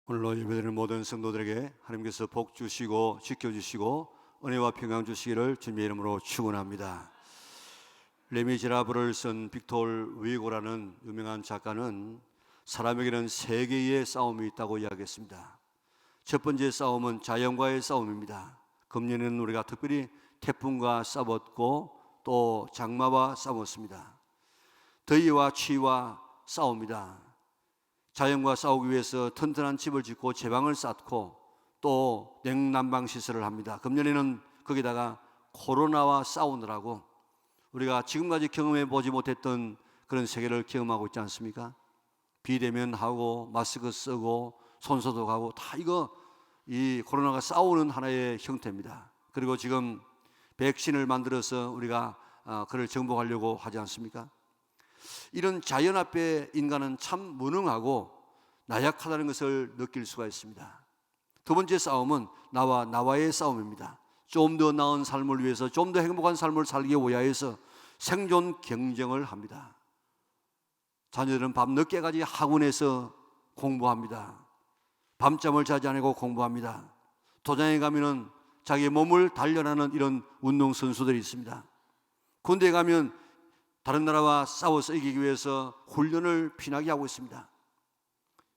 오늘로 예배드리는 모든 성도들에게 하나님께서 복 주시고 지켜주시고 은혜와 평강 주시기를 주님의 이름으로 축원합니다. 레미제라블을 쓴 빅톨 위고라는 유명한 작가는 사람에게는 세 개의 싸움이 있다고 이야기했습니다. 첫 번째 싸움은 자연과의 싸움입니다. 금년에는 우리가 특별히 태풍과 싸웠고 또 장마와 싸웠습니다. 더위와 추위와 싸웁니다. 자연과 싸우기 위해서 튼튼한 집을 짓고 제방을 쌓고 또 냉난방 시설을 합니다. 금년에는 거기다가 코로나와 싸우느라고 우리가 지금까지 경험해 보지 못했던 그런 세계를 경험하고 있지 않습니까? 비대면하고 마스크 쓰고 손소독하고 다 이 코로나가 싸우는 하나의 형태입니다. 그리고 지금 백신을 만들어서 우리가 그를 정복하려고 하지 않습니까? 이런 자연 앞에 인간은 참 무능하고 나약하다는 것을 느낄 수가 있습니다. 두 번째 싸움은 나와의 싸움입니다. 좀 더 나은 삶을 위해서, 좀 더 행복한 삶을 살기 위하여서 생존 경쟁을 합니다. 자녀들은 밤 늦게까지 학원에서 공부합니다. 밤잠을 자지 않고 공부합니다. 도장에 가면은 자기의 몸을 단련하는 이런 운동선수들이 있습니다. 군대에 가면 다른 나라와 싸워서 이기기 위해서 훈련을 피나게 하고 있습니다.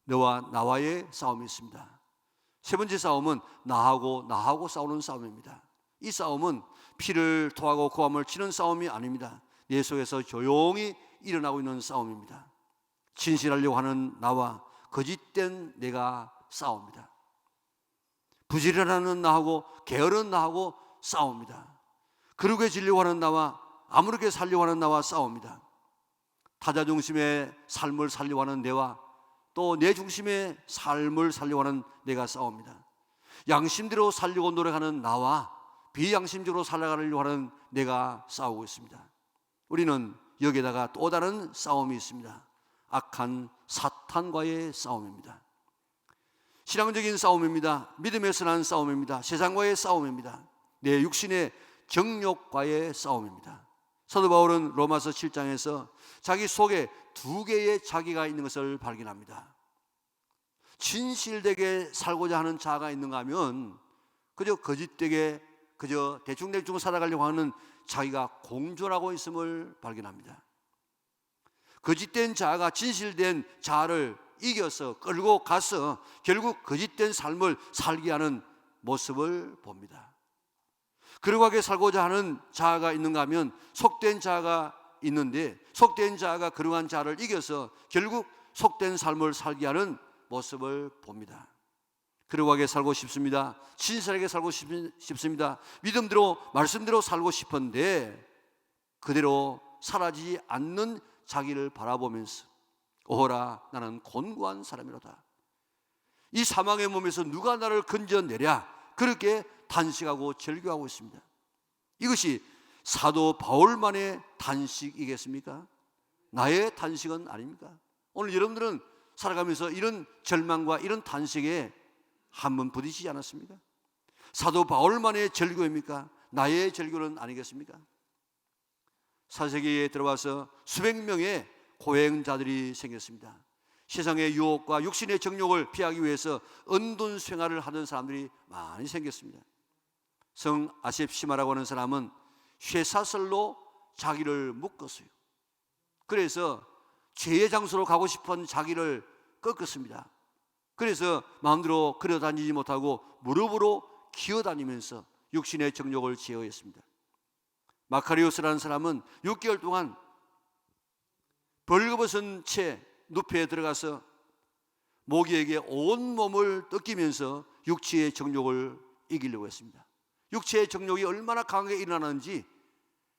너와 나와의 싸움이 있습니다. 세 번째 싸움은 나하고 싸우는 싸움입니다. 이 싸움은 피를 토하고 고함을 치는 싸움이 아닙니다. 내 속에서 조용히 일어나고 있는 싸움입니다. 진실하려고 하는 나와 거짓된 내가 싸웁니다. 부지런하는 나하고 게으른 나하고 싸웁니다. 거룩해지려고 하는 나와 아무렇게 살려고 하는 나와 싸웁니다. 타자 중심의 삶을 살려고 하는 내와 또 내 중심의 삶을 살려고 하는 내가 싸웁니다. 양심대로 살려고 노력하는 나와 비양심적으로 살아가려고 하는 내가 싸우고 있습니다. 우리는 여기에다가 또 다른 싸움이 있습니다. 악한 사탄과의 싸움입니다. 신앙적인 싸움입니다. 믿음에서 난 싸움입니다. 세상과의 싸움입니다. 내 육신의 정욕과의 싸움입니다. 사도 바울은 로마서 7장에서 자기 속에 두 개의 자기가 있는 것을 발견합니다. 진실되게 살고자 하는 자아가 있는가 하면 그저 거짓되게 그저 대충대충 살아가려고 하는 자기가 공존하고 있음을 발견합니다. 거짓된 자아가 진실된 자아를 이겨서 끌고 가서 결국 거짓된 삶을 살게 하는 모습을 봅니다. 거룩하게 살고자 하는 자아가 있는가 하면 속된 자아가 있는데 속된 자아가 거룩한 자아를 이겨서 결국 속된 삶을 살게 하는 모습을 봅니다. 거룩하게 살고 싶습니다. 진실하게 살고 싶습니다. 믿음대로 말씀대로 살고 싶은데 그대로 사라지지 않는 자기를 바라보면서 오호라 나는 곤고한 사람이로다. 이 사망의 몸에서 누가 나를 건져내랴 그렇게 단식하고 절규하고 있습니다. 이것이 사도 바울만의 단식이겠습니까? 나의 단식은 아닙니까? 오늘 여러분들은 살아가면서 이런 절망과 이런 단식에 한 번 부딪히지 않았습니까? 사도 바울만의 절규입니까? 나의 절규는 아니겠습니까? 사세기에 들어와서 수백 명의 고행자들이 생겼습니다. 세상의 유혹과 육신의 정욕을 피하기 위해서 은둔 생활을 하던 사람들이 많이 생겼습니다. 성 아셉시마라고 하는 사람은 쇠사슬로 자기를 묶었어요. 그래서 죄의 장소로 가고 싶은 자기를 꺾었습니다. 그래서 마음대로 걸어다니지 못하고 무릎으로 기어다니면서 육신의 정욕을 제어했습니다. 마카리오스라는 사람은 6개월 동안 벌거벗은 채 늪에 들어가서 모기에게 온 몸을 뜯기면서 육체의 정욕을 이기려고 했습니다. 육체의 정욕이 얼마나 강하게 일어나는지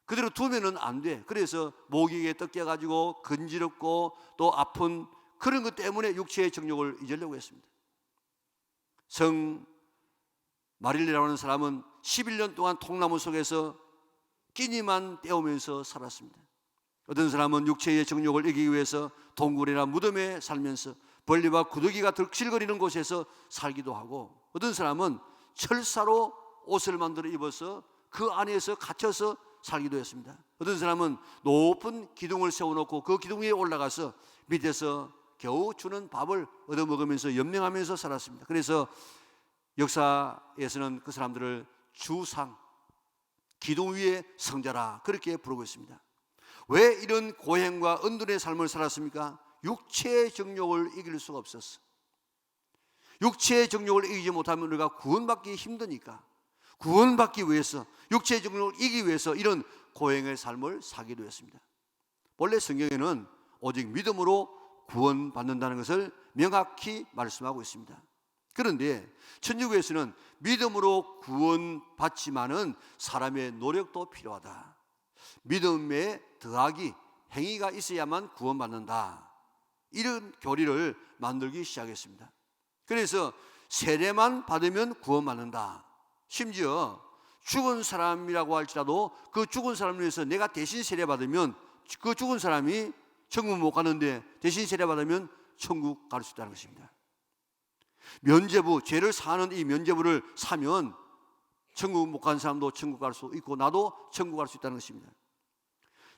그대로 두면은 안 돼. 그래서 모기에게 뜯겨가지고 간지럽고 또 아픈 그런 것 때문에 육체의 정욕을 잊으려고 했습니다. 성 마릴리라고 하는 사람은 11년 동안 통나무 속에서 끼니만 때우면서 살았습니다. 어떤 사람은 육체의 정욕을 이기기 위해서 동굴이나 무덤에 살면서 벌레와 구더기가 득실거리는 곳에서 살기도 하고 어떤 사람은 철사로 옷을 만들어 입어서 그 안에서 갇혀서 살기도 했습니다. 어떤 사람은 높은 기둥을 세워놓고 그 기둥 위에 올라가서 밑에서 겨우 주는 밥을 얻어먹으면서 연명하면서 살았습니다. 그래서 역사에서는 그 사람들을 주상, 기둥 위의 성자라 그렇게 부르고 있습니다. 왜 이런 고행과 은둔의 삶을 살았습니까? 육체의 정욕을 이길 수가 없었어. 육체의 정욕을 이기지 못하면 우리가 구원받기 힘드니까, 구원받기 위해서, 육체의 정욕을 이기기 위해서 이런 고행의 삶을 사기로 했습니다. 원래 성경에는 오직 믿음으로 구원받는다는 것을 명확히 말씀하고 있습니다. 그런데 천주교에서는 믿음으로 구원받지만은 사람의 노력도 필요하다. 믿음에 더하기, 행위가 있어야만 구원받는다. 이런 교리를 만들기 시작했습니다. 그래서 세례만 받으면 구원받는다. 심지어 죽은 사람이라고 할지라도 그 죽은 사람을 위해서 내가 대신 세례 받으면 그 죽은 사람이 천국 못 가는데 대신 세례 받으면 천국 갈 수 있다는 것입니다. 면죄부, 죄를 사는 이 면죄부를 사면 천국 못 간 사람도 천국 갈 수 있고 나도 천국 갈 수 있다는 것입니다.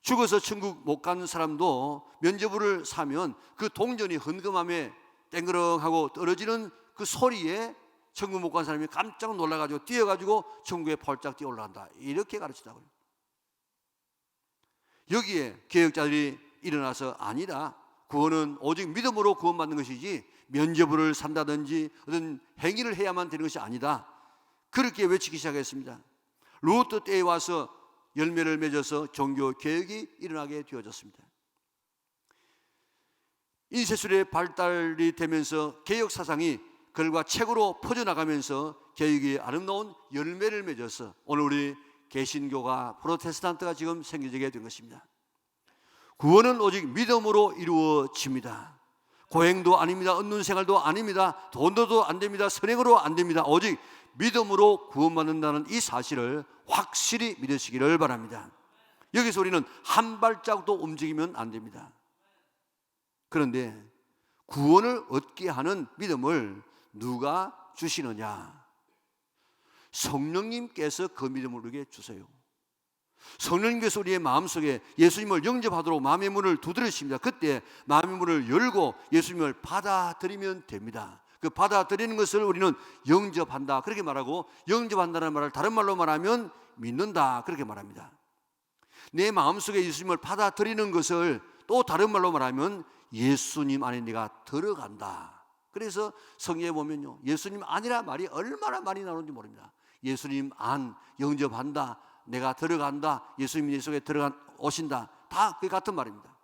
죽어서 천국 못 가는 사람도 면죄부를 사면 그 동전이 헌금함에 땡그렁하고 떨어지는 그 소리에 천국 못 간 사람이 깜짝 놀라가지고 뛰어가지고 천국에 펄짝 뛰어 올라간다. 이렇게 가르치더라고요. 여기에 개혁자들이 일어나서 아니다, 구원은 오직 믿음으로 구원받는 것이지 면죄부를 산다든지 어떤 행위를 해야만 되는 것이 아니다, 그렇게 외치기 시작했습니다. 루터 때에 와서 열매를 맺어서 종교 개혁이 일어나게 되어졌습니다. 인쇄술의 발달이 되면서 개혁 사상이 글과 책으로 퍼져나가면서 개혁이 아름다운 열매를 맺어서 오늘 우리 개신교가 프로테스탄트가 지금 생겨지게 된 것입니다. 구원은 오직 믿음으로 이루어집니다. 고행도 아닙니다. 얻는 생활도 아닙니다. 돈도 안 됩니다. 선행으로 안 됩니다. 오직 믿음으로 구원받는다는 이 사실을 확실히 믿으시기를 바랍니다. 여기서 우리는 한 발자국도 움직이면 안 됩니다. 그런데 구원을 얻게 하는 믿음을 누가 주시느냐? 성령님께서 그 믿음을 우리에게 주세요. 성령님께서 우리의 마음속에 예수님을 영접하도록 마음의 문을 두드리십니다. 그때 마음의 문을 열고 예수님을 받아들이면 됩니다. 그 받아들이는 것을 우리는 영접한다 그렇게 말하고, 영접한다는 말을 다른 말로 말하면 믿는다 그렇게 말합니다. 내 마음속에 예수님을 받아들이는 것을 또 다른 말로 말하면 예수님 안에 내가 들어간다. 그래서 성경에 보면요, 예수님 안이라 말이 얼마나 많이 나오는지 모릅니다. 예수님 안, 영접한다, 내가 들어간다, 예수님 내 속에 오신다, 다 그 같은 말입니다.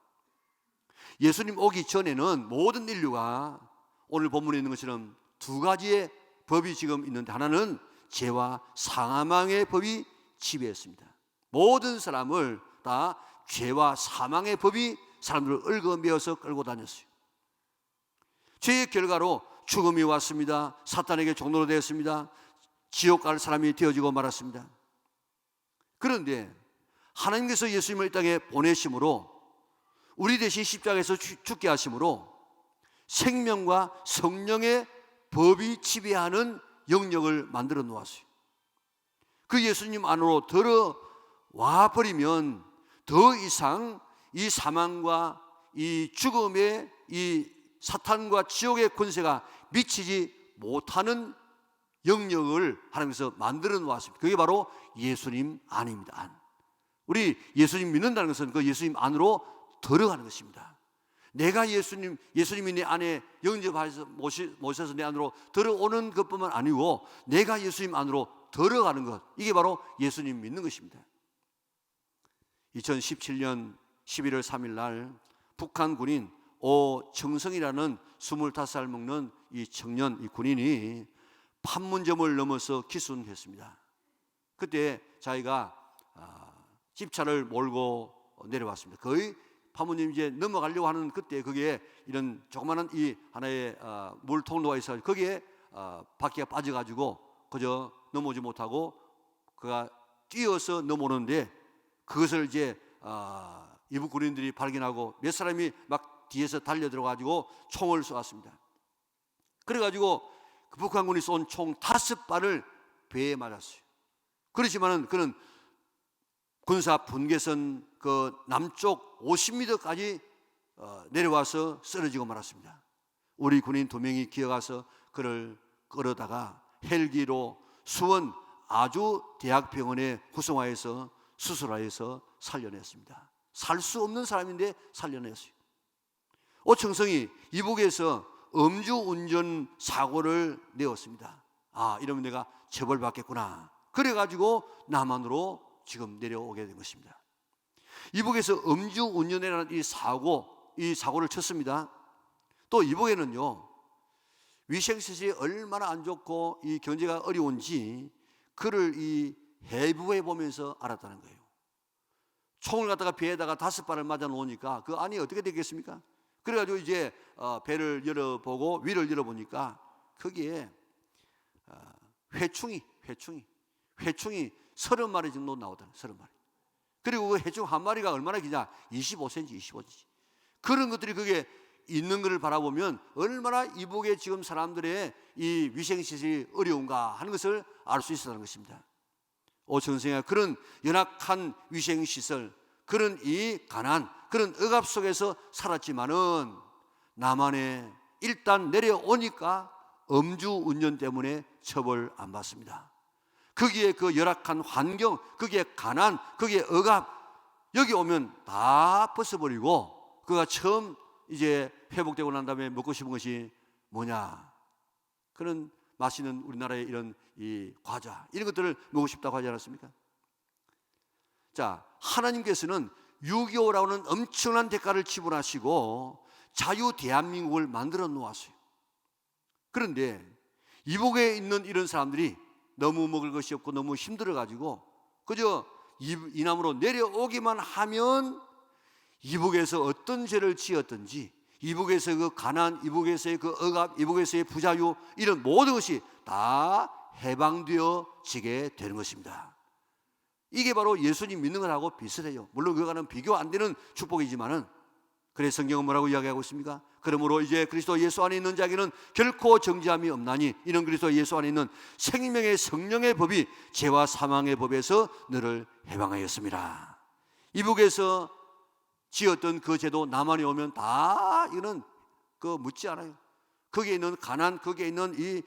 예수님 오기 전에는 모든 인류가 오늘 본문에 있는 것처럼 두 가지의 법이 지금 있는데, 하나는 죄와 사망의 법이 지배했습니다. 모든 사람을 다 죄와 사망의 법이 사람들을 얽어매어서 끌고 다녔어요. 죄의 결과로 죽음이 왔습니다. 사탄에게 종로로 되었습니다. 지옥 갈 사람이 되어지고 말았습니다. 그런데 하나님께서 예수님을 이 땅에 보내심으로, 우리 대신 십자가에서 죽게 하심으로 생명과 성령의 법이 지배하는 영역을 만들어 놓았어요. 그 예수님 안으로 들어와 버리면 더 이상 이 사망과 이 죽음의 이 사탄과 지옥의 권세가 미치지 못하는 영역을 하나님께서 만들어 놓았습니다. 그게 바로 예수님 안입니다. 안. 우리 예수님 믿는다는 것은 그 예수님 안으로 들어가는 것입니다. 내가 예수님이 내 안에 영접해서 모셔서 내 안으로 들어오는 것뿐만 아니고 내가 예수님 안으로 들어가는 것, 이게 바로 예수님 믿는 것입니다. 2017년 11월 3일 날 북한 군인 오청성이라는 25살 먹는 이 청년, 이 군인이 판문점을 넘어서 기순했습니다. 그때 자기가 집차를 몰고 내려왔습니다. 거의 판문점 이제 넘어가려고 하는 그때 거기에 이런 조그마한 이 하나의 물통로가 있어서 거기에 바퀴가 빠져가지고 그저 넘어오지 못하고 그가 뛰어서 넘어오는데, 그것을 이제 이북 군인들이 발견하고 몇 사람이 막 뒤에서 달려들어가지고 총을 쏘았습니다. 그래가지고 그 북한군이 쏜 총 5발을 배에 맞았어요. 그렇지만은 그는 군사 분계선 그 남쪽 50m까지 내려와서 쓰러지고 말았습니다. 우리 군인 2명이 기어가서 그를 끌어다가 헬기로 수원 아주 대학병원에 후송하여서 수술하여서 살려냈습니다. 살 수 없는 사람인데 살려냈어요. 오청성이 이북에서 음주운전 사고를 내었습니다. 이러면 내가 처벌받겠구나. 그래가지고 남한으로 지금 내려오게 된 것입니다. 이북에서 음주운전이라는 이 사고를 쳤습니다. 또 이북에는요, 위생시설이 얼마나 안 좋고 이 경제가 어려운지 그를 이 해부해 보면서 알았다는 거예요. 총을 갖다가 배에다가 5발을 맞아 놓으니까 그 안이 어떻게 되겠습니까? 그래가지고 이제 배를 열어보고 위를 열어보니까 거기에 회충이 30마리 정도 나오더라고요. 30마리. 그리고 그 해충 한 마리가 얼마나 기냐? 25cm, 25cm. 그런 것들이 그게 있는 것을 바라보면 얼마나 이북의 지금 사람들의 이 위생시설이 어려운가 하는 것을 알 수 있었다는 것입니다. 오천성이가 그런 연약한 위생시설, 그런 이 가난, 그런 억압 속에서 살았지만은 남한에 일단 내려오니까 음주운전 때문에 처벌 안 받습니다. 거기에 그 열악한 환경, 거기에 가난, 거기에 억압, 여기 오면 다 벗어버리고 그가 처음 이제 회복되고 난 다음에 먹고 싶은 것이 뭐냐? 그런 맛있는 우리나라의 이런 이 과자, 이런 것들을 먹고 싶다고 하지 않았습니까? 자, 하나님께서는 6.25라고 하는 엄청난 대가를 지불하시고 자유 대한민국을 만들어 놓았어요. 그런데 이북에 있는 이런 사람들이 너무 먹을 것이 없고 너무 힘들어가지고 그저 이남으로 내려오기만 하면 이북에서 어떤 죄를 지었든지 이북에서 그 가난, 이북에서의 그 억압, 이북에서의 부자유, 이런 모든 것이 다 해방되어지게 되는 것입니다. 이게 바로 예수님 믿는 것하고 비슷해요. 물론 그거와는 비교 안 되는 축복이지만은, 그래서 성경은 뭐라고 이야기하고 있습니까? 그러므로 이제 그리스도 예수 안에 있는 자에게는 결코 정죄함이 없나니 이는 그리스도 예수 안에 있는 생명의 성령의 법이 죄와 사망의 법에서 너를 해방하였습니다. 이북에서 지었던 그 죄도 남한에 오면 다 이거는 그 묻지 않아요. 거기에 있는 가난, 거기에 있는 이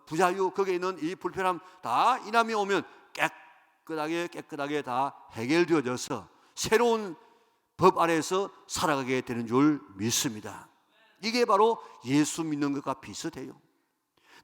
부자유, 거기에 있는 이 불편함 다 이남에 오면 깨끗하게 다 해결되어져서 새로운 법 아래에서 살아가게 되는 줄 믿습니다. 이게 바로 예수 믿는 것과 비슷해요.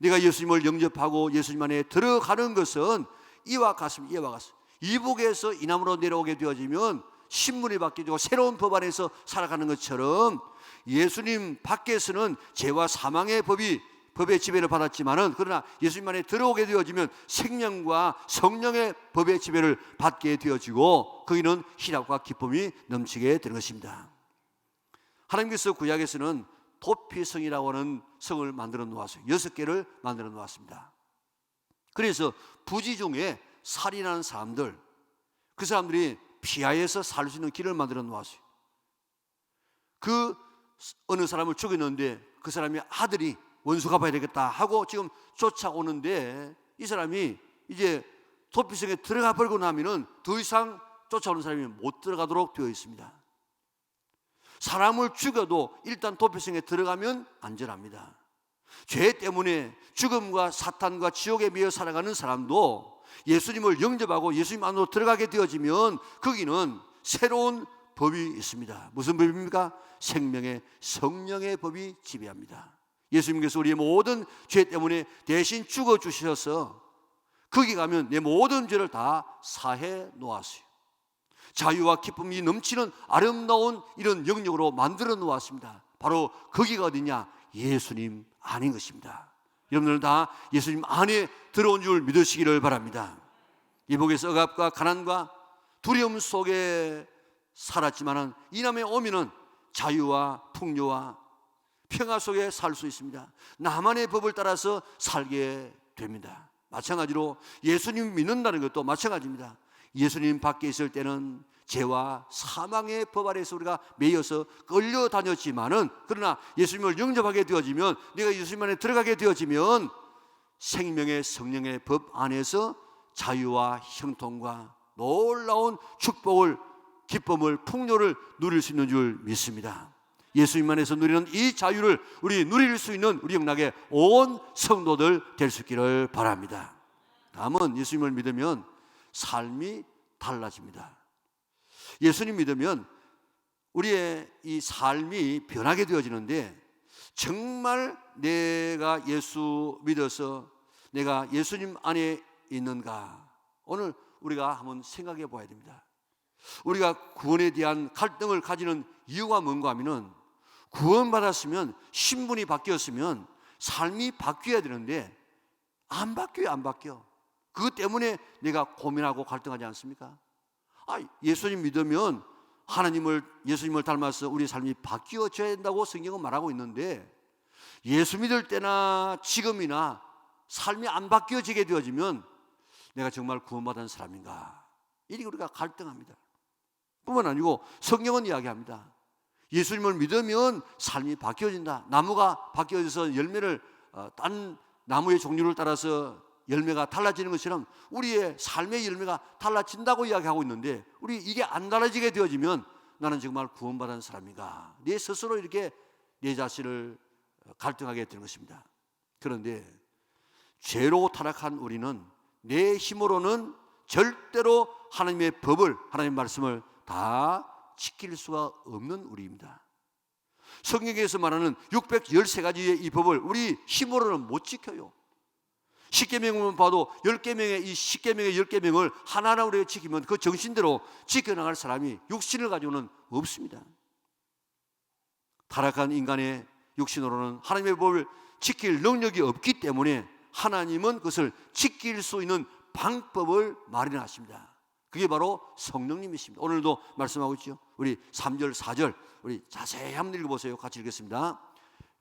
내가 예수님을 영접하고 예수님 안에 들어가는 것은 이와 같습니다. 이와 같습니다. 이북에서 이남으로 내려오게 되어지면 신분이 바뀌고 새로운 법 안에서 살아가는 것처럼 예수님 밖에서는 죄와 사망의 법의 지배를 받았지만은, 그러나 예수님 안에 들어오게 되어지면 생명과 성령의 법의 지배를 받게 되어지고 거기는 희락과 기쁨이 넘치게 되는 것입니다. 하나님께서 구약에서는 도피성이라고 하는 성을 만들어 놓았어요. 6개를 만들어 놓았습니다. 그래서 부지 중에 살인하는 사람들, 그 사람들이 피하여서 살 수 있는 길을 만들어 놓았어요. 그 어느 사람을 죽였는데 그 사람의 아들이 원수 갚아야 되겠다 하고 지금 쫓아오는데, 이 사람이 이제 도피성에 들어가 버리고 나면은 더 이상 쫓아오는 사람이 못 들어가도록 되어 있습니다. 사람을 죽여도 일단 도피성에 들어가면 안전합니다. 죄 때문에 죽음과 사탄과 지옥에 매여 살아가는 사람도 예수님을 영접하고 예수님 안으로 들어가게 되어지면 거기는 새로운 법이 있습니다. 무슨 법입니까? 생명의 성령의 법이 지배합니다. 예수님께서 우리의 모든 죄 때문에 대신 죽어주셔서 거기 가면 내 모든 죄를 다 사해 놓았어요. 자유와 기쁨이 넘치는 아름다운 이런 영역으로 만들어 놓았습니다. 바로 거기가 어디냐? 예수님 안인 것입니다. 여러분들은 다 예수님 안에 들어온 줄 믿으시기를 바랍니다. 이북에서 억압과 가난과 두려움 속에 살았지만은 이남에 오면은 자유와 풍요와 평화 속에 살 수 있습니다. 나만의 법을 따라서 살게 됩니다. 마찬가지로 예수님 믿는다는 것도 마찬가지입니다. 예수님 밖에 있을 때는 죄와 사망의 법 아래에서 우리가 매여서 끌려다녔지만은, 그러나 예수님을 영접하게 되어지면, 내가 예수님 안에 들어가게 되어지면 생명의 성령의 법 안에서 자유와 형통과 놀라운 축복을, 기쁨을, 풍요를 누릴 수 있는 줄 믿습니다. 예수님 안에서 누리는 이 자유를 우리 누릴 수 있는 우리 영락의 온 성도들 될 수 있기를 바랍니다. 다음은 예수님을 믿으면 삶이 달라집니다. 예수님 믿으면 우리의 이 삶이 변하게 되어지는데, 정말 내가 예수 믿어서 내가 예수님 안에 있는가, 오늘 우리가 한번 생각해 봐야 됩니다. 우리가 구원에 대한 갈등을 가지는 이유가 뭔가 하면은, 구원받았으면 신분이 바뀌었으면 삶이 바뀌어야 되는데 안 바뀌어요. 안 바뀌어. 그것 때문에 내가 고민하고 갈등하지 않습니까? 예수님 믿으면 예수님을 닮아서 우리 삶이 바뀌어져야 된다고 성경은 말하고 있는데, 예수 믿을 때나 지금이나 삶이 안 바뀌어지게 되어지면 내가 정말 구원받은 사람인가, 이렇게 우리가 갈등합니다. 뿐만 아니고 성경은 이야기합니다. 예수님을 믿으면 삶이 바뀌어진다. 나무가 바뀌어져서 열매를 딴 나무의 종류를 따라서 열매가 달라지는 것처럼 우리의 삶의 열매가 달라진다고 이야기하고 있는데, 우리 이게 안 달라지게 되어지면 나는 정말 구원받은 사람인가, 내 스스로 이렇게 내 자신을 갈등하게 되는 것입니다. 그런데 죄로 타락한 우리는 내 힘으로는 절대로 하나님의 법을, 하나님의 말씀을 다 지킬 수가 없는 우리입니다. 성경에서 말하는 613가지의 이 법을 우리 힘으로는 못 지켜요. 10계명만 봐도 10계명의 이 10계명의 10계명을 하나하나 우리가 지키면 그 정신대로 지켜나갈 사람이 육신을 가지고는 없습니다. 타락한 인간의 육신으로는 하나님의 법을 지킬 능력이 없기 때문에 하나님은 그것을 지킬 수 있는 방법을 마련하십니다. 그게 바로 성령님이십니다. 오늘도 말씀하고 있죠. 우리 3절 4절 우리 자세히 한번 읽어보세요. 같이 읽겠습니다.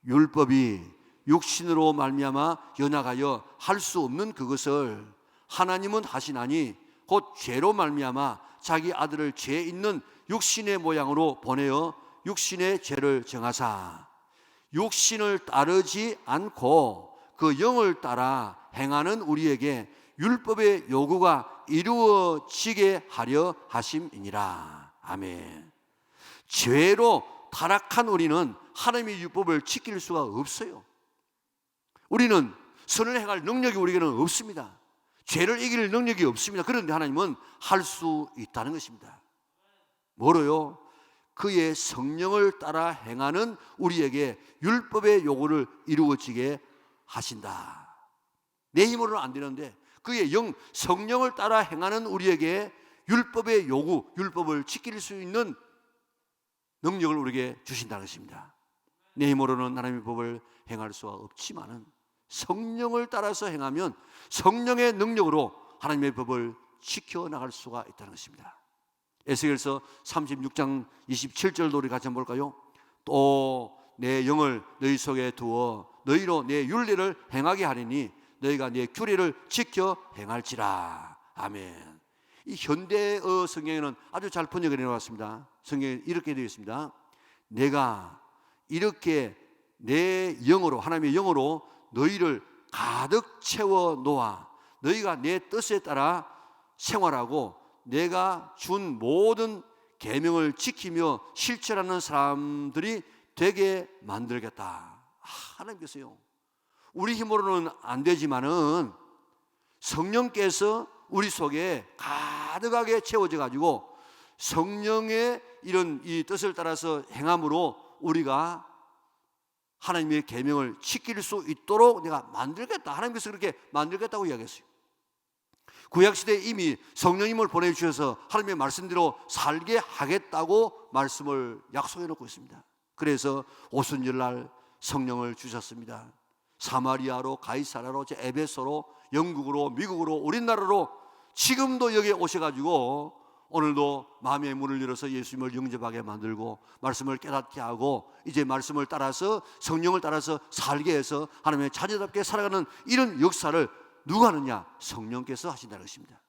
율법이 육신으로 말미암아 연약하여 할 수 없는 그것을 하나님은 하시나니 곧 죄로 말미암아 자기 아들을 죄 있는 육신의 모양으로 보내어 육신의 죄를 정하사 육신을 따르지 않고 그 영을 따라 행하는 우리에게 율법의 요구가 이루어지게 하려 하심이니라. 아멘. 죄로 타락한 우리는 하나님의 율법을 지킬 수가 없어요. 우리는 선을 행할 능력이 우리에게는 없습니다. 죄를 이길 능력이 없습니다. 그런데 하나님은 할 수 있다는 것입니다. 뭐로요? 그의 성령을 따라 행하는 우리에게 율법의 요구를 이루어지게 하신다. 내 힘으로는 안 되는데 그의 성령을 따라 행하는 우리에게 율법의 요구, 율법을 지킬 수 있는 능력을 우리에게 주신다는 것입니다. 내 힘으로는 하나님의 법을 행할 수가 없지만은 성령을 따라서 행하면 성령의 능력으로 하나님의 법을 지켜나갈 수가 있다는 것입니다. 에스겔서 36장 27절도 우리 같이 한번 볼까요? 또 내 영을 너희 속에 두어 너희로 내 율례를 행하게 하리니 너희가 내 규례를 지켜 행할지라. 아멘. 이 현대어 성경에는 아주 잘 번역을 해놓았습니다. 성경에 이렇게 되어 있습니다. 내가 이렇게 내 영으로, 하나님의 영으로 너희를 가득 채워 놓아 너희가 내 뜻에 따라 생활하고 내가 준 모든 계명을 지키며 실천하는 사람들이 되게 만들겠다. 하나님께서요, 우리 힘으로는 안 되지만은 성령께서 우리 속에 가득하게 채워져 가지고 성령의 이런 이 뜻을 따라서 행함으로 우리가 하나님의 계명을 지킬 수 있도록 내가 만들겠다. 하나님께서 그렇게 만들겠다고 이야기했어요. 구약시대에 이미 성령님을 보내주셔서 하나님의 말씀대로 살게 하겠다고 말씀을 약속해 놓고 있습니다. 그래서 오순절날 성령을 주셨습니다. 사마리아로, 가이사라로, 에베소로, 영국으로, 미국으로, 우리나라로 지금도 여기에 오셔가지고 오늘도 마음의 문을 열어서 예수님을 영접하게 만들고 말씀을 깨닫게 하고 이제 말씀을 따라서 성령을 따라서 살게 해서 하나님의 자녀답게 살아가는 이런 역사를 누가 하느냐? 성령께서 하신다는 것입니다.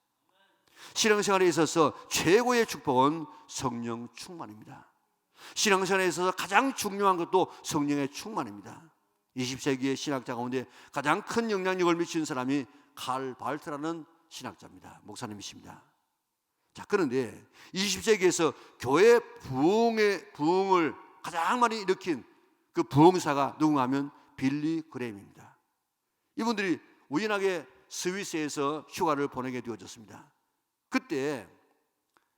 신앙생활에 있어서 최고의 축복은 성령 충만입니다. 신앙생활에 있어서 가장 중요한 것도 성령의 충만입니다. 20세기의 신학자 가운데 가장 큰 영향력을 미친 사람이 칼 발트라는 신학자입니다. 목사님이십니다. 자, 그런데 20세기에서 교회 부흥을 가장 많이 일으킨 그 부흥사가 누군가 하면 빌리 그레임입니다. 이분들이 우연하게 스위스에서 휴가를 보내게 되어졌습니다. 그때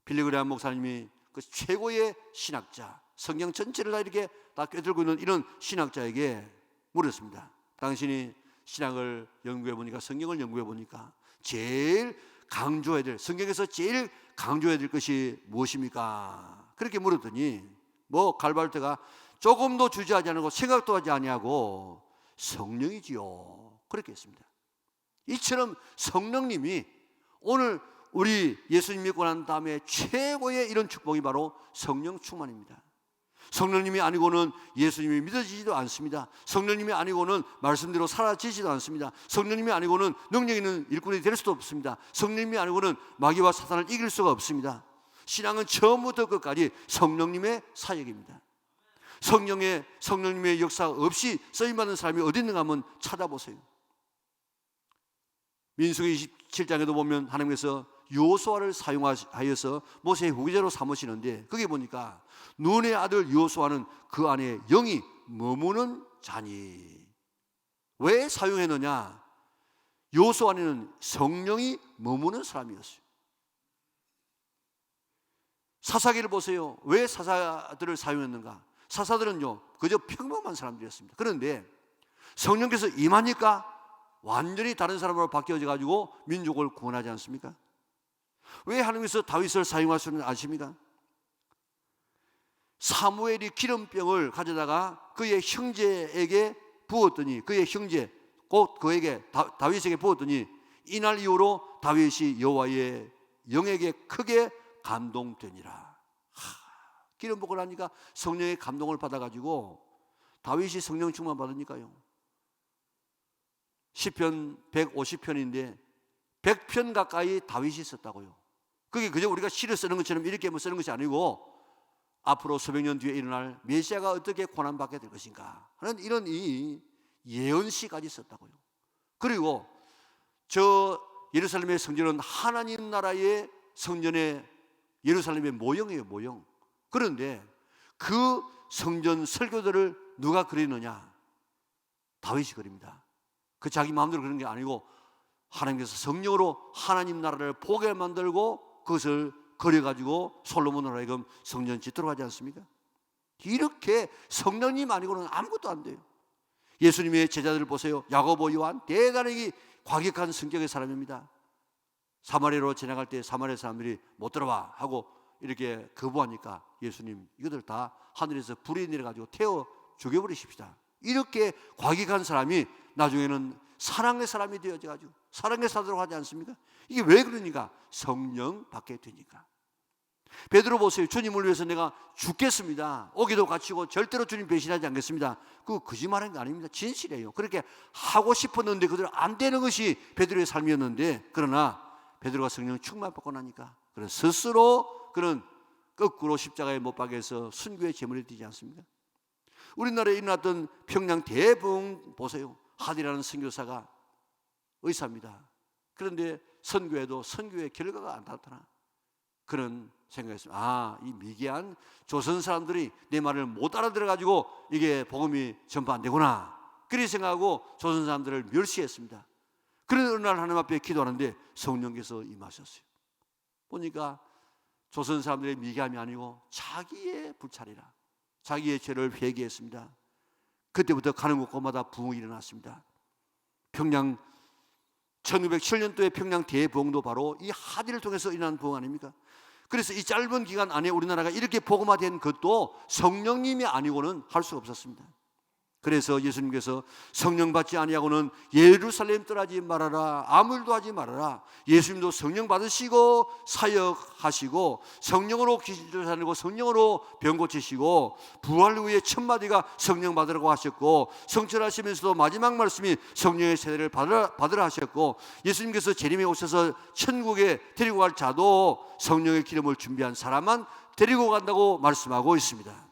빌리 그레임 목사님이 그 최고의 신학자, 성경 전체를 다 이렇게 다 꿰뚫고 있는 이런 신학자에게 물었습니다. 당신이 신학을 연구해 보니까, 성경을 연구해 보니까 제일 강조해야 될, 성경에서 제일 강조해야 될 것이 무엇입니까? 그렇게 물었더니 갈발트가 조금도 주저하지 않고 생각도 하지 아니하고 성령이지요, 그렇게 했습니다. 이처럼 성령님이 오늘 우리 예수님 믿고 난 다음에 최고의 이런 축복이 바로 성령 충만입니다. 성령님이 아니고는 예수님이 믿어지지도 않습니다. 성령님이 아니고는 말씀대로 살아지지도 않습니다. 성령님이 아니고는 능력 있는 일꾼이 될 수도 없습니다. 성령님이 아니고는 마귀와 사탄을 이길 수가 없습니다. 신앙은 처음부터 끝까지 성령님의 사역입니다. 성령님의 역사 없이 쓰임받는 사람이 어디 있는가 한번 찾아보세요. 민수기 27장에도 보면 하나님께서 여호수아를 사용하여서 모세의 후계자로 삼으시는데, 거기 보니까 눈의 아들 여호수아는 그 안에 영이 머무는 자니. 왜 사용했느냐? 여호수아 안에는 성령이 머무는 사람이었어요. 사사기를 보세요. 왜 사사들을 사용했는가? 사사들은요 그저 평범한 사람들이었습니다. 그런데 성령께서 임하니까 완전히 다른 사람으로 바뀌어져 가지고 민족을 구원하지 않습니까? 왜 하나님께서 다윗을 사용하시는지 아십니까? 사무엘이 기름병을 가져다가 그의 형제에게 부었더니, 그의 형제 곧 그에게 다윗에게 부었더니 이날 이후로 다윗이 여호와의 영에게 크게 감동되니라. 기름 붓고 나니까 성령의 감동을 받아가지고 다윗이 성령 충만 받으니까요, 시편 150편인데 100편 가까이 다윗이 썼다고요. 그게 그저 우리가 시를 쓰는 것처럼 이렇게 쓰는 것이 아니고 앞으로 수백 년 뒤에 일어날 메시아가 어떻게 고난받게 될 것인가 하는 이런 이 예언시까지 썼다고요. 그리고 저 예루살렘의 성전은 하나님 나라의 성전의 예루살렘의 모형이에요, 모형. 그런데 그 성전 설교들을 누가 그리느냐? 다윗이 그립니다. 그 자기 마음대로 그런 게 아니고 하나님께서 성령으로 하나님 나라를 보게 만들고 그것을 그려가지고 솔로몬으로 하여금 성전 짓도록 하지 않습니까? 이렇게 성령님 아니고는 아무것도 안 돼요. 예수님의 제자들을 보세요. 야고보, 요한, 대단히 과격한 성격의 사람입니다. 사마리아로 지나갈 때 사마리아 사람들이 못 들어와 하고 이렇게 거부하니까 예수님 이것들 다 하늘에서 불이 내려가지고 태워 죽여버리십시다. 이렇게 과격한 사람이 나중에는 사랑의 사람이 되어져가지고 사랑의 사도라고 하지 않습니까? 이게 왜 그러니까? 성령 받게 되니까. 베드로 보세요. 주님을 위해서 내가 죽겠습니다, 오기도 갇히고 절대로 주님 배신하지 않겠습니다. 그거 거짓말한 게 아닙니다. 진실이에요. 그렇게 하고 싶었는데 그대로 안 되는 것이 베드로의 삶이었는데, 그러나 베드로가 성령 충만 받고 나니까 그런 스스로 그런 거꾸로 십자가에 못 박여서 순교의 제물이 되지 않습니까? 우리나라에 일어났던 평양 대부흥 보세요. 하디라는 선교사가 의사입니다. 그런데 선교에도 선교의 결과가 안 나타나. 그런 생각했습니다. 이 미개한 조선 사람들이 내 말을 못 알아들어가지고 이게 복음이 전파 안 되구나, 그렇게 생각하고 조선 사람들을 멸시했습니다. 그런 어느 날 하나님 앞에 기도하는데 성령께서 임하셨어요. 보니까 조선 사람들의 미개함이 아니고 자기의 불찰이라, 자기의 죄를 회개했습니다. 그때부터 가는 곳곳마다 부흥이 일어났습니다. 평양 1907년도에 평양 대부흥도 바로 이 하디를 통해서 일어난 부흥 아닙니까? 그래서 이 짧은 기간 안에 우리나라가 이렇게 복음화된 것도 성령님이 아니고는 할 수가 없었습니다. 그래서 예수님께서 성령 받지 아니하고는 예루살렘 떠나지 말아라, 아무 일도 하지 말아라. 예수님도 성령 받으시고 사역하시고 성령으로 귀신 쫓아내고 성령으로 병 고치시고 부활 후에 첫 마디가 성령 받으라고 하셨고, 성천하시면서도 마지막 말씀이 성령의 세례를 받으라 하셨고, 예수님께서 재림에 오셔서 천국에 데리고 갈 자도 성령의 기름을 준비한 사람만 데리고 간다고 말씀하고 있습니다.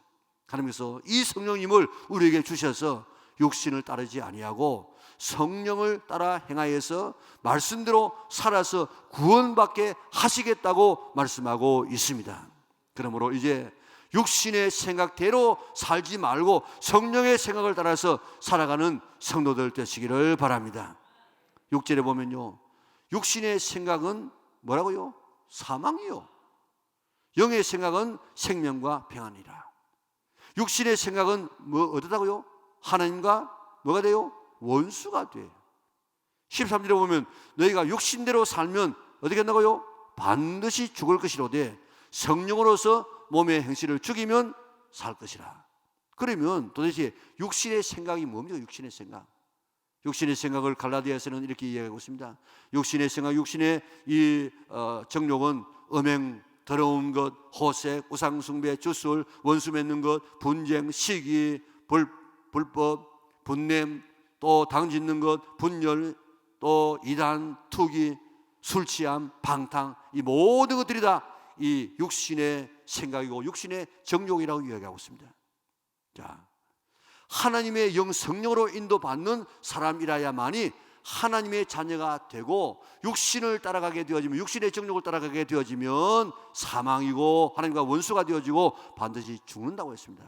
하나님께서 이 성령님을 우리에게 주셔서 육신을 따르지 아니하고 성령을 따라 행하여서 말씀대로 살아서 구원받게 하시겠다고 말씀하고 있습니다. 그러므로 이제 육신의 생각대로 살지 말고 성령의 생각을 따라서 살아가는 성도들 되시기를 바랍니다. 6절에 보면요, 육신의 생각은 뭐라고요? 사망이요, 영의 생각은 생명과 평안이라. 육신의 생각은 어떠다고요? 하나님과 뭐가 돼요? 원수가 돼. 13절에 보면 너희가 육신대로 살면 어떻게 한다고요? 반드시 죽을 것이로되 성령으로서 몸의 행실을 죽이면 살 것이라. 그러면 도대체 육신의 생각이 뭡니까? 육신의 생각. 육신의 생각을 갈라디아서는 이렇게 이야기하고 있습니다. 육신의 생각, 육신의 이 정욕은 음행, 더러운 것, 호색, 우상숭배, 주술, 원수 맺는 것, 분쟁, 시기, 불법, 분냄, 또 당짓는 것, 분열, 또 이단, 투기, 술취함, 방탕, 이 모든 것들이 다 이 육신의 생각이고 육신의 정욕이라고 이야기하고 있습니다. 자, 하나님의 영 성령으로 인도받는 사람이라야만이 하나님의 자녀가 되고 육신을 따라가게 되어지면, 육신의 정욕을 따라가게 되어지면 사망이고 하나님과 원수가 되어지고 반드시 죽는다고 했습니다.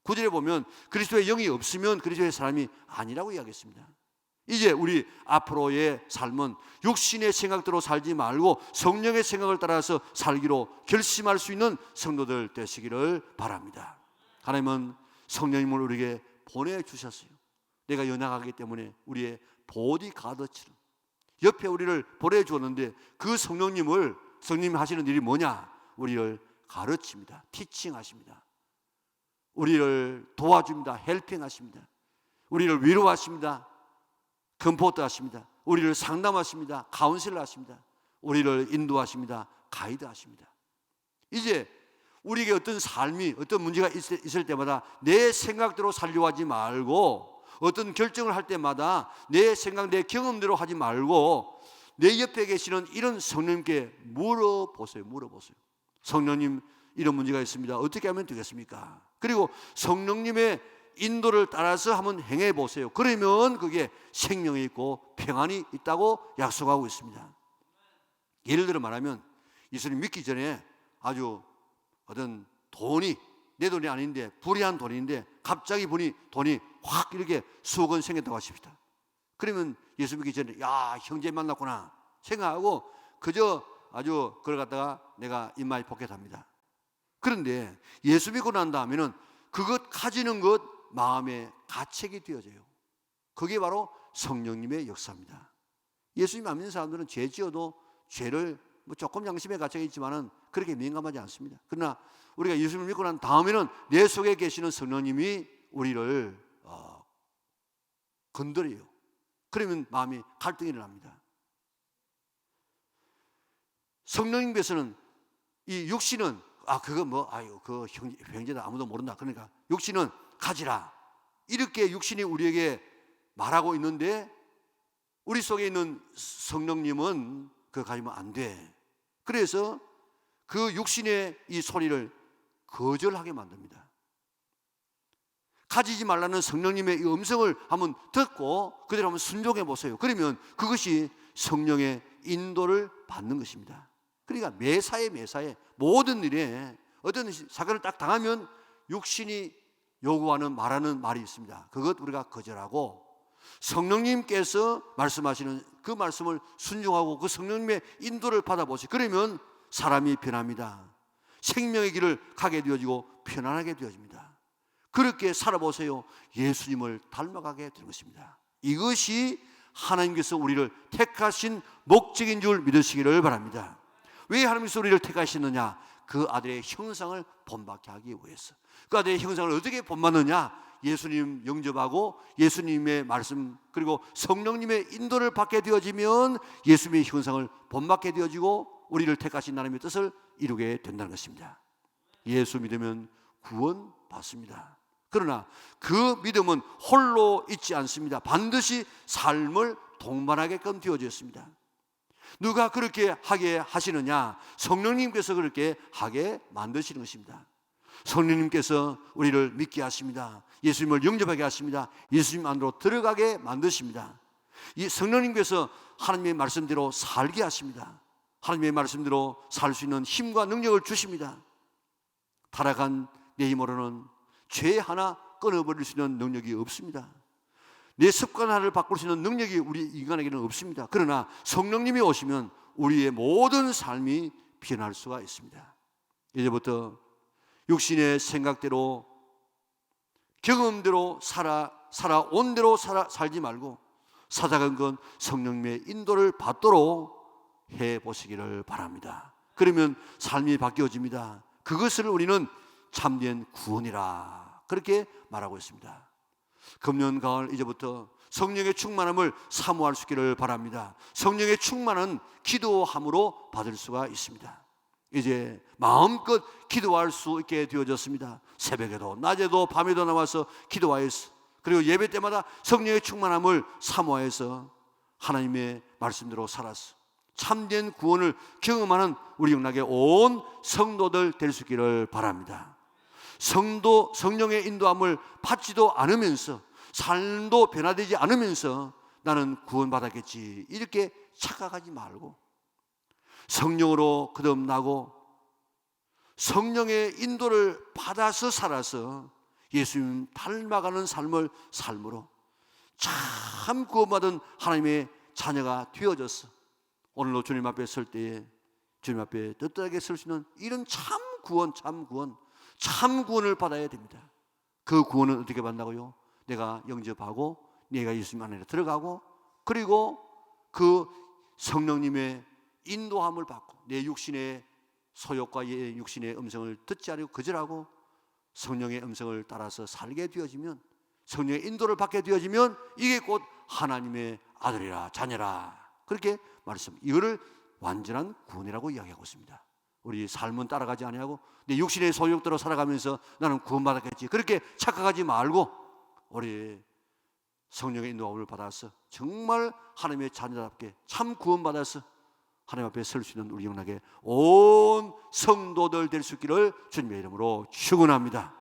9절에 보면 그리스도의 영이 없으면 그리스도의 사람이 아니라고 이야기했습니다. 이제 우리 앞으로의 삶은 육신의 생각대로 살지 말고 성령의 생각을 따라서 살기로 결심할 수 있는 성도들 되시기를 바랍니다. 하나님은 성령님을 우리에게 보내주셨어요. 내가 연약하기 때문에 우리의 보디가드처럼 옆에 우리를 보내주었는데, 그 성령님이 하시는 일이 뭐냐? 우리를 가르칩니다. 티칭하십니다. 우리를 도와줍니다. 헬핑하십니다. 우리를 위로하십니다. 컴포트 하십니다. 우리를 상담하십니다. 카운셀러 하십니다. 우리를 인도하십니다. 가이드 하십니다. 이제 우리에게 어떤 삶이, 어떤 문제가 있을 때마다 내 생각대로 살려고 하지 말고, 어떤 결정을 할 때마다 내 생각, 내 경험대로 하지 말고 내 옆에 계시는 이런 성령님께 물어보세요. 성령님, 이런 문제가 있습니다. 어떻게 하면 되겠습니까? 그리고 성령님의 인도를 따라서 한번 행해 보세요. 그러면 그게 생명이 있고 평안이 있다고 약속하고 있습니다. 예를 들어 말하면, 예수님 믿기 전에 아주 어떤 돈이, 내 돈이 아닌데 불의한 돈인데 갑자기 보니 돈이 확 이렇게 수억 원 생겼다고 하십시다. 그러면 예수 믿기 전에 야, 형제 만났구나 생각하고 그저 아주 그걸 갖다가 내가 입마에 포켓합니다. 그런데 예수 믿고 난 다음에는 그것 가지는 것 마음에 가책이 되어져요. 그게 바로 성령님의 역사입니다. 예수님 안 믿는 사람들은 죄 지어도 죄를 조금 양심의 가책이 있지만은 그렇게 민감하지 않습니다. 그러나 우리가 예수님을 믿고 난 다음에는 내 속에 계시는 성령님이 우리를 건드려요. 그러면 마음이 갈등이 일어납니다. 성령님께서는 이 육신은 그 형제다 아무도 모른다. 그러니까 육신은 가지라. 이렇게 육신이 우리에게 말하고 있는데 우리 속에 있는 성령님은 그거 가지면 안 돼. 그래서 그 육신의 이 소리를 거절하게 만듭니다. 가지지 말라는 성령님의 이 음성을 한번 듣고 그대로 한번 순종해 보세요. 그러면 그것이 성령의 인도를 받는 것입니다. 그러니까 매사에 모든 일에 어떤 사건을 딱 당하면 육신이 요구하는 말하는 말이 있습니다. 그것 우리가 거절하고 성령님께서 말씀하시는 그 말씀을 순종하고 그 성령님의 인도를 받아보세요. 그러면 사람이 변합니다. 생명의 길을 가게 되어지고 편안하게 되어집니다. 그렇게 살아보세요. 예수님을 닮아가게 되는 것입니다. 이것이 하나님께서 우리를 택하신 목적인 줄 믿으시기를 바랍니다. 왜 하나님께서 우리를 택하시느냐? 그 아들의 형상을 본받게 하기 위해서. 그 아들의 형상을 어떻게 본받느냐? 예수님 영접하고 예수님의 말씀 그리고 성령님의 인도를 받게 되어지면 예수님의 형상을 본받게 되어지고 우리를 택하신 하나님의 뜻을 이루게 된다는 것입니다. 예수 믿으면 구원 받습니다. 그러나 그 믿음은 홀로 있지 않습니다. 반드시 삶을 동반하게끔 되어졌습니다. 누가 그렇게 하게 하시느냐? 성령님께서 그렇게 하게 만드시는 것입니다. 성령님께서 우리를 믿게 하십니다. 예수님을 영접하게 하십니다. 예수님 안으로 들어가게 만드십니다. 이 성령님께서 하나님의 말씀대로 살게 하십니다. 하나님의 말씀대로 살 수 있는 힘과 능력을 주십니다. 타락한 내 힘으로는 죄 하나 끊어버릴 수 있는 능력이 없습니다. 내 습관 하나를 바꿀 수 있는 능력이 우리 인간에게는 없습니다. 그러나 성령님이 오시면 우리의 모든 삶이 변할 수가 있습니다. 이제부터 육신의 생각대로 경험대로 살아온 대로 살지 말고 사사건 건 성령님의 인도를 받도록 해보시기를 바랍니다. 그러면 삶이 바뀌어집니다. 그것을 우리는 참된 구원이라 그렇게 말하고 있습니다. 금년 가을 이제부터 성령의 충만함을 사모할 수 있기를 바랍니다. 성령의 충만은 기도함으로 받을 수가 있습니다. 이제 마음껏 기도할 수 있게 되어졌습니다. 새벽에도 낮에도 밤에도 나와서 기도하였어. 그리고 예배 때마다 성령의 충만함을 사모하여서 하나님의 말씀대로 살았어. 참된 구원을 경험하는 우리 영락의 온 성도들 될 수 있기를 바랍니다. 성령의 인도함을 받지도 않으면서 삶도 변화되지 않으면서 나는 구원받았겠지 이렇게 착각하지 말고 성령으로 거듭나고 성령의 인도를 받아서 살아서 예수님 닮아가는 삶으로 참 구원받은 하나님의 자녀가 되어졌어. 오늘로 주님 앞에 설 때에 주님 앞에 떳떳하게 설 수 있는 이런 참 구원을 받아야 됩니다. 그 구원은 어떻게 받는다고요? 내가 영접하고 내가 예수님 안에 들어가고 그리고 그 성령님의 인도함을 받고 내 육신의 소욕과 육신의 음성을 듣지 않고 거절하고 성령의 음성을 따라서 살게 되어지면 성령의 인도를 받게 되어지면 이게 곧 하나님의 아들이라 자녀라 그렇게 말씀합니다. 이거를 완전한 구원이라고 이야기하고 있습니다. 우리 삶은 따라가지 아니하고 내 육신의 소욕대로 살아가면서 나는 구원받았겠지 그렇게 착각하지 말고 우리 성령의 인도함을 받아서 정말 하나님의 자녀답게 참 구원받아서 하나님 앞에 설 수 있는 우리 영락의 온 성도들 될 수 있기를 주님의 이름으로 축원합니다.